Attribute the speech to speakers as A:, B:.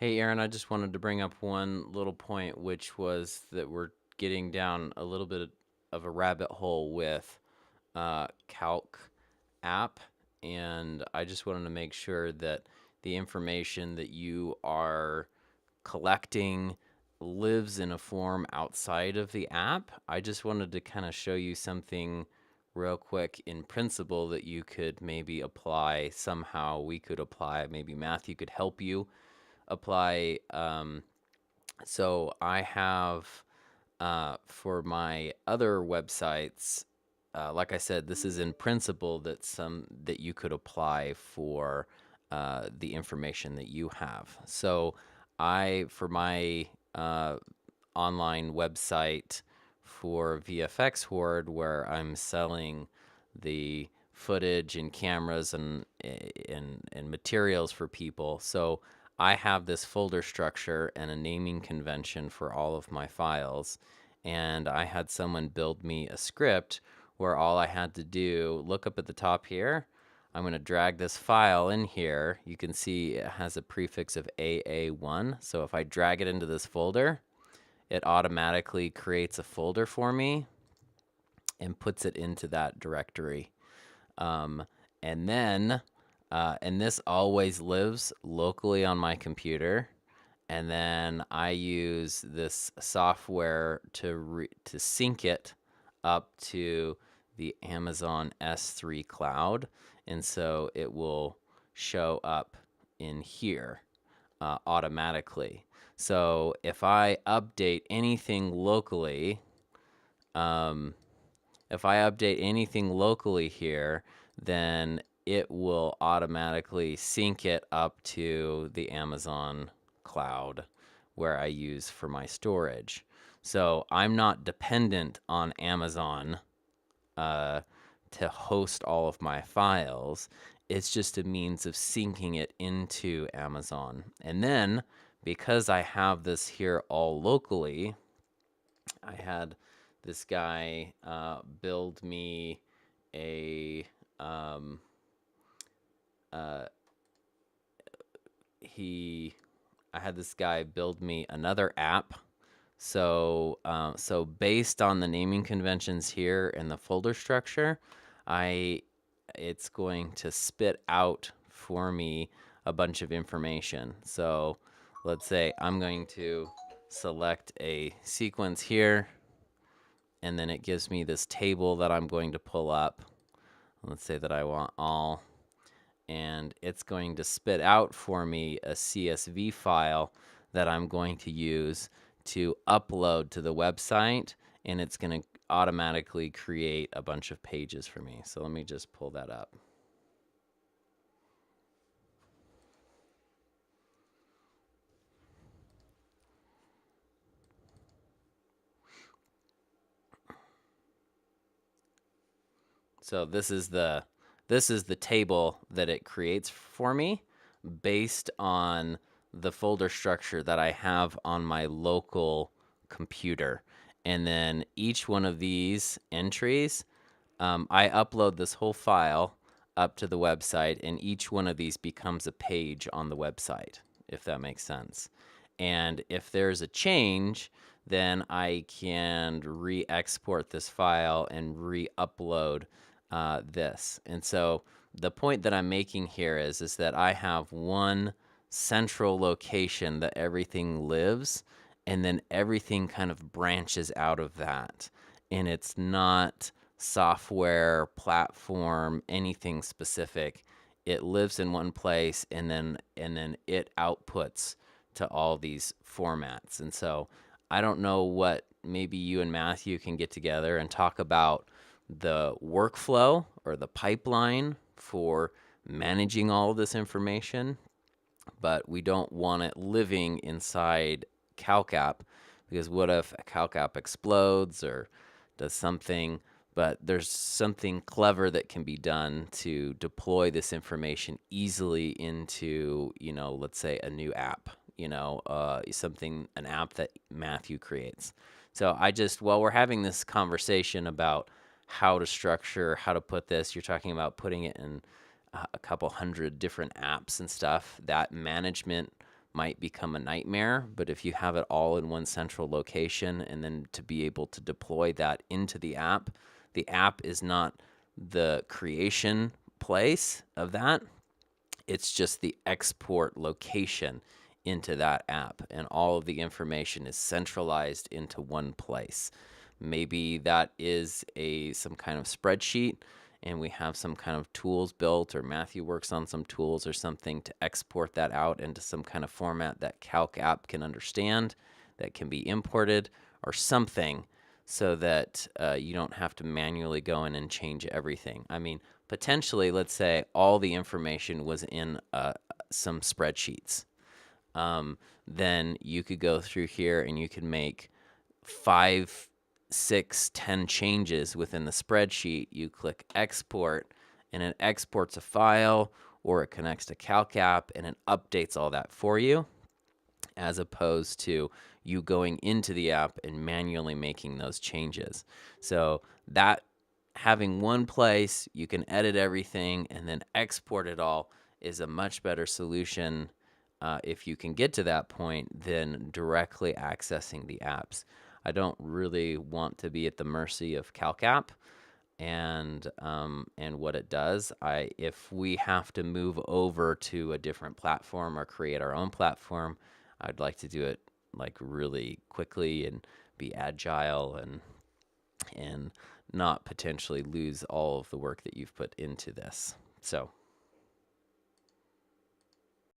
A: Hey, Aaron, I just wanted to bring up one little point, which was that we're getting down a little bit of a rabbit hole with Calc app, and I just wanted to make sure that the information that you are collecting lives in a form outside of the app. I just wanted to kind of show you something real quick in principle that you could maybe apply somehow. We could apply, maybe Matthew could help you apply. So I have for my other websites, like I said, this is in principle that you could apply for the information that you have. So I for my online website for VFX Horde, where I'm selling the footage and cameras and materials for people. So I have this folder structure and a naming convention for all of my files. And I had someone build me a script where all I had to do, look up at the top here. I'm going to drag this file in here. You can see it has a prefix of AA1. So if I drag it into this folder, it automatically creates a folder for me and puts it into that directory. Um, and then, and this always lives locally on my computer. And then I use this software to sync it up to the Amazon S3 cloud. And so it will show up in here automatically. So if I update anything locally, um, if I update anything locally here, then it will automatically sync it up to the Amazon cloud where I use for my storage. So I'm not dependent on Amazon uh, to host all of my files. It's just a means of syncing it into Amazon. And then because I have this here all locally, I had this guy build me a uh, he I had this guy build me another app. So based on the naming conventions here and the folder structure, I it's going to spit out for me a bunch of information. So let's say I'm going to select a sequence here, and then it gives me this table that I'm going to pull up. Let's say that I want all, and it's going to spit out for me a CSV file that I'm going to use to upload to the website, and it's going to automatically create a bunch of pages for me. So let me just pull that up. So this is the table that it creates for me based on the folder structure that I have on my local computer. And then each one of these entries, I upload this whole file up to the website, and each one of these becomes a page on the website, if that makes sense. And if there's a change, then I can re-export this file and re-upload this. And so the point that I'm making here is that I have one central location that everything lives, and then everything kind of branches out of that. And it's not software, platform, anything specific. It lives in one place, and then it outputs to all these formats. And so I don't know what maybe you and Matthew can get together and talk about the workflow or the pipeline for managing all of this information, but we don't want it living inside CalcApp, because what if a CalcApp explodes or does something? But there's something clever that can be done to deploy this information easily into, let's say a new app, an app that Matthew creates. So while we're having this conversation about how to structure, how to put this, you're talking about putting it in a couple hundred different apps and stuff. That management might become a nightmare. But if you have it all in one central location, and then to be able to deploy that into the app is not the creation place of that. It's just the export location into that app, and all of the information is centralized into one place. Maybe that is some kind of spreadsheet, and we have some kind of tools built, or Matthew works on some tools or something to export that out into some kind of format that Calc app can understand, that can be imported, or something, so that you don't have to manually go in and change everything. I mean, potentially, let's say all the information was in some spreadsheets. Then you could go through here and you could make 5, 6, 10 changes within the spreadsheet. You click export, and it exports a file, or it connects to Calc app and it updates all that for you, as opposed to you going into the app and manually making those changes. So that, having one place you can edit everything and then export it all, is a much better solution, if you can get to that point, than directly accessing the apps. I don't really want to be at the mercy of Calc app and what it does. If we have to move over to a different platform or create our own platform, I'd like to do it like really quickly and be agile, and not potentially lose all of the work that you've put into this. So